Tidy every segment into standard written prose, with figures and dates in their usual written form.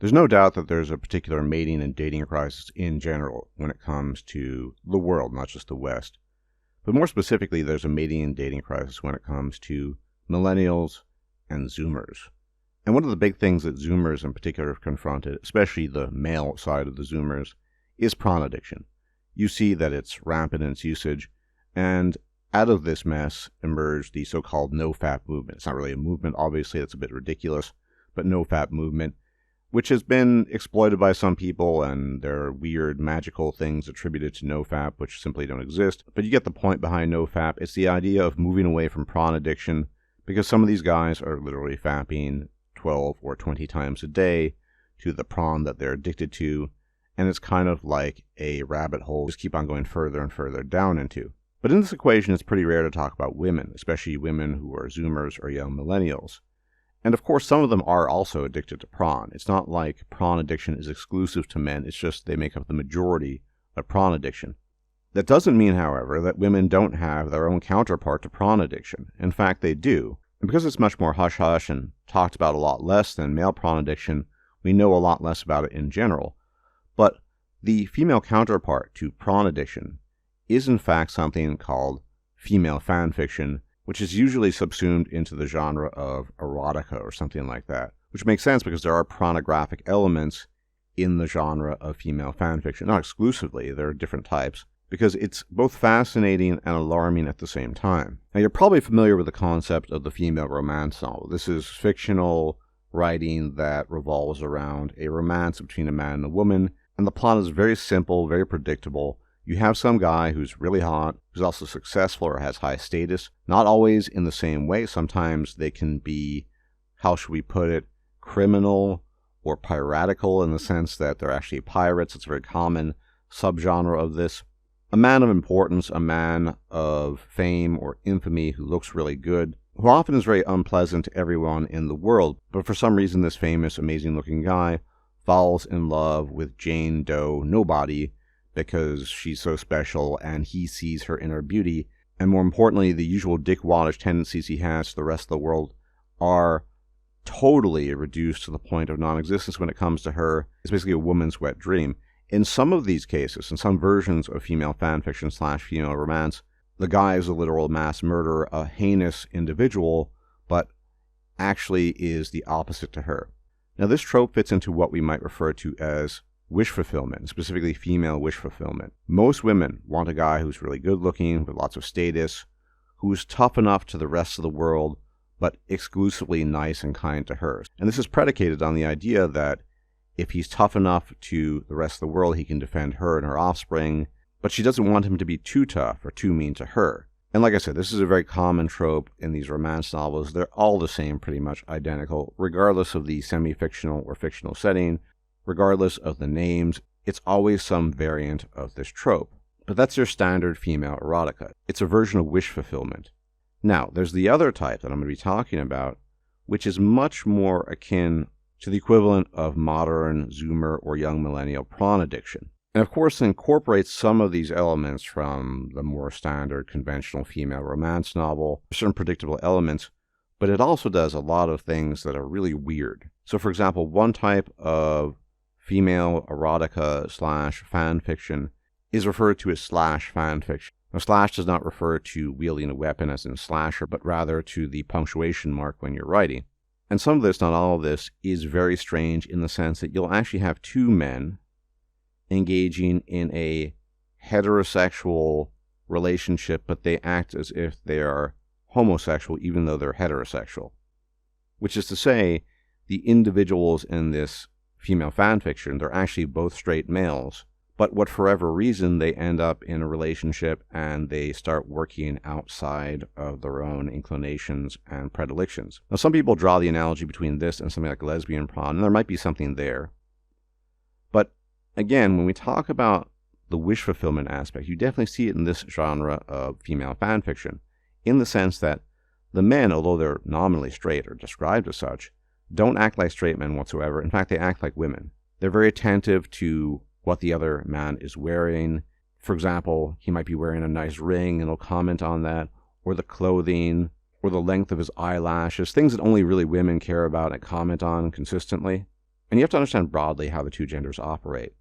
There's no doubt that there's a particular mating and dating crisis in general when it comes to the world, not just the West. But more specifically, there's a mating and dating crisis when it comes to millennials and Zoomers. And one of the big things that Zoomers in particular have confronted, especially the male side of the Zoomers, is prawn addiction. You see that it's rampant in its usage, and out of this mess emerged the so-called no-fap movement. It's not really a movement, obviously, that's a bit ridiculous, but no-fap movement, which has been exploited by some people, and there are weird magical things attributed to no-fap which simply don't exist. But you get the point behind no-fap. It's the idea of moving away from prawn addiction, because some of these guys are literally fapping 12 or 20 times a day to the prawn that they're addicted to, and it's kind of like a rabbit hole just keep on going further and further down into. But in this equation, it's pretty rare to talk about women, especially women who are Zoomers or young millennials. And of course, some of them are also addicted to prawn. It's not like prawn addiction is exclusive to men, it's just they make up the majority of prawn addiction. That doesn't mean, however, that women don't have their own counterpart to prawn addiction. In fact, they do. And because it's much more hush-hush and talked about a lot less than male prawn addiction, we know a lot less about it in general. But the female counterpart to prawn addiction is in fact something called female fan fiction, which is usually subsumed into the genre of erotica or something like that, which makes sense because there are pornographic elements in the genre of female fanfiction. Not exclusively, there are different types, because it's both fascinating and alarming at the same time. Now, you're probably familiar with the concept of the female romance novel. This is fictional writing that revolves around a romance between a man and a woman, and the plot is very simple, very predictable. You have some guy who's really hot, who's also successful or has high status, not always in the same way. Sometimes they can be, how should we put it, criminal or piratical in the sense that they're actually pirates. It's a very common subgenre of this. A man of importance, a man of fame or infamy who looks really good, who often is very unpleasant to everyone in the world, but for some reason this famous, amazing-looking guy falls in love with Jane Doe Nobody, because she's so special and he sees her inner beauty, and more importantly, the usual dickwaddish tendencies he has to the rest of the world are totally reduced to the point of non-existence when it comes to her. It's basically a woman's wet dream. In some of these cases, in some versions of female fanfiction / female romance, the guy is a literal mass murderer, a heinous individual, but actually is the opposite to her. Now, this trope fits into what we might refer to as wish fulfillment, specifically female wish fulfillment. Most women want a guy who's really good looking, with lots of status, who's tough enough to the rest of the world, but exclusively nice and kind to her. And this is predicated on the idea that if he's tough enough to the rest of the world, he can defend her and her offspring, but she doesn't want him to be too tough or too mean to her. And like I said, this is a very common trope in these romance novels. They're all the same, pretty much identical, regardless of the semi-fictional or fictional setting, regardless of the names. It's always some variant of this trope. But that's your standard female erotica. It's a version of wish fulfillment. Now, there's the other type that I'm going to be talking about, which is much more akin to the equivalent of modern Zoomer or young millennial prawn addiction. And of course, it incorporates some of these elements from the more standard conventional female romance novel, certain predictable elements, but it also does a lot of things that are really weird. So for example, one type of female erotica / fan fiction is referred to as slash fan fiction. Now, slash does not refer to wielding a weapon as in slasher, but rather to the punctuation mark when you're writing. And some of this, not all of this, is very strange in the sense that you'll actually have two men engaging in a heterosexual relationship, but they act as if they are homosexual even though they're heterosexual. Which is to say, the individuals in this female fanfiction, they're actually both straight males, but for whatever reason, they end up in a relationship and they start working outside of their own inclinations and predilections. Now, some people draw the analogy between this and something like lesbian prawn, and there might be something there. But again, when we talk about the wish fulfillment aspect, you definitely see it in this genre of female fanfiction, in the sense that the men, although they're nominally straight or described as such, don't act like straight men whatsoever. In fact, they act like women. They're very attentive to what the other man is wearing. For example, he might be wearing a nice ring and they'll comment on that, or the clothing, or the length of his eyelashes, things that only really women care about and comment on consistently. And you have to understand broadly how the two genders operate.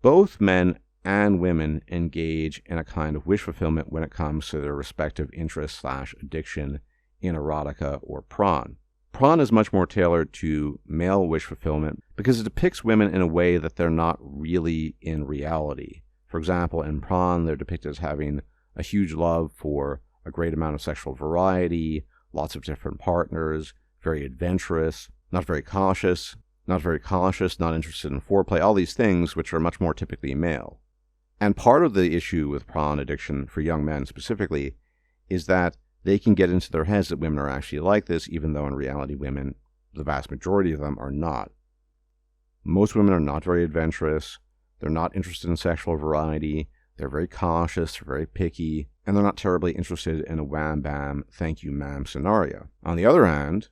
Both men and women engage in a kind of wish fulfillment when it comes to their respective interest/addiction in erotica or Pron. Pron is much more tailored to male wish fulfillment because it depicts women in a way that they're not really in reality. For example, in Pron, they're depicted as having a huge love for a great amount of sexual variety, lots of different partners, very adventurous, not very cautious, not interested in foreplay, all these things which are much more typically male. And part of the issue with Pron addiction for young men specifically is that they can get into their heads that women are actually like this, even though in reality women, the vast majority of them, are not. Most women are not very adventurous, they're not interested in sexual variety, they're very cautious, they're very picky, and they're not terribly interested in a wham-bam, thank you ma'am scenario. On the other hand,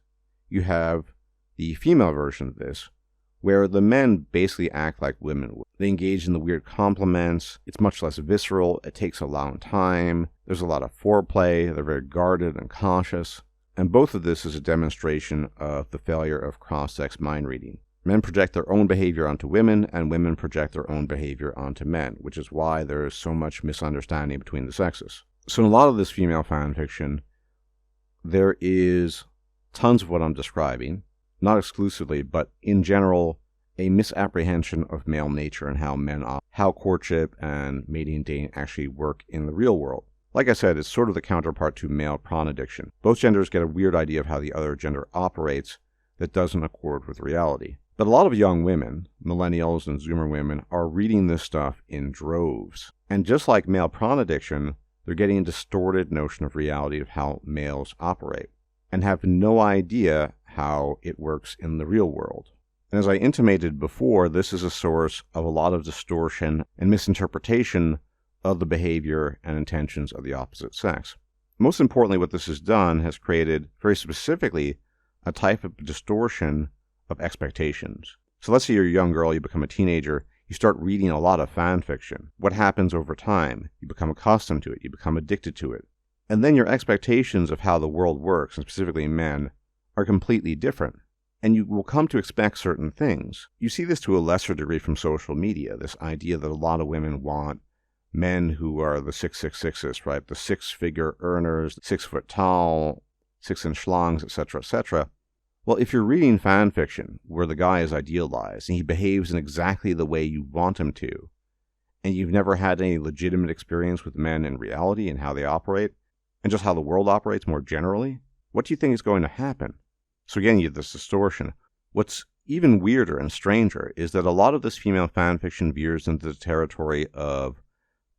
you have the female version of this, where the men basically act like women would. They engage in the weird compliments, it's much less visceral, it takes a long time, there's a lot of foreplay, they're very guarded and cautious, and both of this is a demonstration of the failure of cross-sex mind reading. Men project their own behavior onto women, and women project their own behavior onto men, which is why there is so much misunderstanding between the sexes. So in a lot of this female fan fiction, there is tons of what I'm describing, not exclusively, but in general, a misapprehension of male nature and how courtship and mating and dating actually work in the real world. Like I said, it's sort of the counterpart to male Pron addiction. Both genders get a weird idea of how the other gender operates that doesn't accord with reality. But a lot of young women, millennials and Zoomer women, are reading this stuff in droves. And just like male Pron addiction, they're getting a distorted notion of reality of how males operate, and have no idea how it works in the real world. And as I intimated before, this is a source of a lot of distortion and misinterpretation of the behavior and intentions of the opposite sex. Most importantly, what this has done has created, very specifically, a type of distortion of expectations. So let's say you're a young girl, you become a teenager, you start reading a lot of fan fiction. What happens over time? You become accustomed to it, you become addicted to it. And then your expectations of how the world works, and specifically men, are completely different. And you will come to expect certain things. You see this to a lesser degree from social media, this idea that a lot of women want men who are the 666s, right? The six-figure earners, 6 foot tall, 6-inch schlongs, etc., etc. Well, if you're reading fan fiction where the guy is idealized and he behaves in exactly the way you want him to, and you've never had any legitimate experience with men in reality and how they operate, and just how the world operates more generally, what do you think is going to happen? So again, you have this distortion. What's even weirder and stranger is that a lot of this female fan fiction veers into the territory of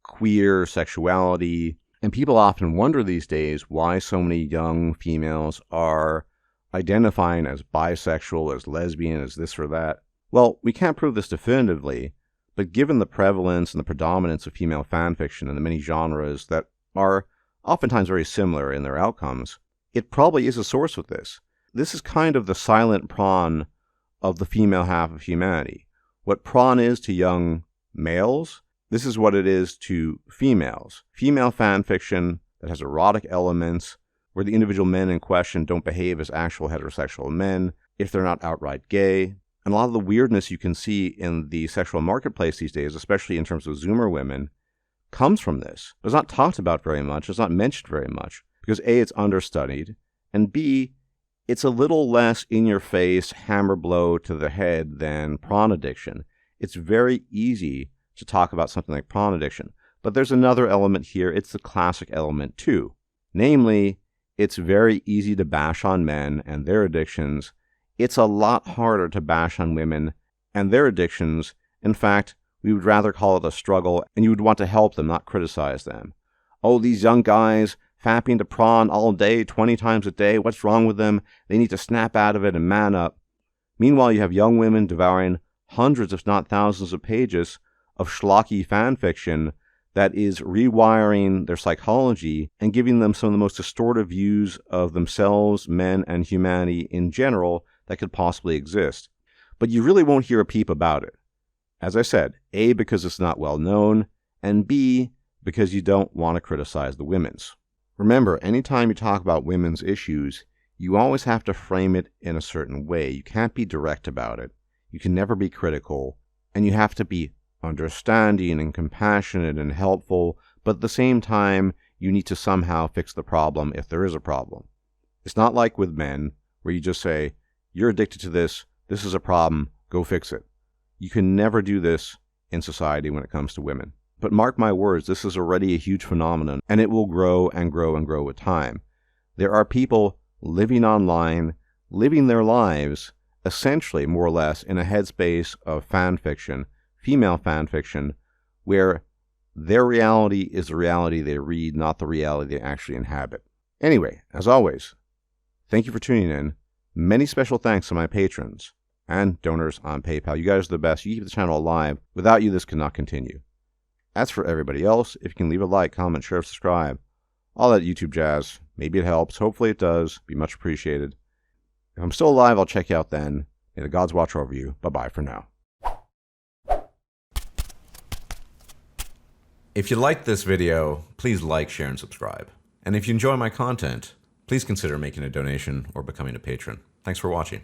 queer sexuality, and people often wonder these days why so many young females are identifying as bisexual, as lesbian, as this or that. Well, we can't prove this definitively, but given the prevalence and the predominance of female fan fiction in the many genres that are oftentimes very similar in their outcomes, it probably is a source of this. This is kind of the silent Pron of the female half of humanity. What Pron is to young males, this is what it is to females. Female fan fiction that has erotic elements, where the individual men in question don't behave as actual heterosexual men, if they're not outright gay. And a lot of the weirdness you can see in the sexual marketplace these days, especially in terms of Zoomer women, comes from this. It's not talked about very much, it's not mentioned very much, because A, it's understudied, and B, it's a little less in-your-face hammer blow to the head than Pron addiction. It's very easy to talk about something like Pron addiction. But there's another element here, it's the classic element too. Namely, it's very easy to bash on men and their addictions. It's a lot harder to bash on women and their addictions. In fact, we would rather call it a struggle, and you would want to help them, not criticize them. Oh, these young guys fapping to Pron all day, 20 times a day, what's wrong with them? They need to snap out of it and man up. Meanwhile, you have young women devouring hundreds, if not thousands of pages of schlocky fan fiction that is rewiring their psychology and giving them some of the most distorted views of themselves, men, and humanity in general that could possibly exist. But you really won't hear a peep about it. As I said, A, because it's not well known, and B, because you don't want to criticize the women's. Remember, anytime you talk about women's issues, you always have to frame it in a certain way. You can't be direct about it. You can never be critical, and you have to be understanding and compassionate and helpful, but at the same time, you need to somehow fix the problem if there is a problem. It's not like with men, where you just say, you're addicted to this is a problem, go fix it. You can never do this in society when it comes to women. But mark my words, this is already a huge phenomenon, and it will grow and grow and grow with time. There are people living online, living their lives, essentially, more or less, in a headspace of fan fiction, female fan fiction, where their reality is the reality they read, not the reality they actually inhabit. Anyway, as always, thank you for tuning in. Many special thanks to my patrons and donors on PayPal. You guys are the best. You keep the channel alive. Without you, this cannot continue. As for everybody else, if you can leave a like, comment, share, subscribe, all that YouTube jazz, maybe it helps. Hopefully it does. Be much appreciated. If I'm still alive, I'll check you out then. May the gods watch over you. Bye-bye for now. If you liked this video, please like, share, and subscribe. And if you enjoy my content, please consider making a donation or becoming a patron. Thanks for watching.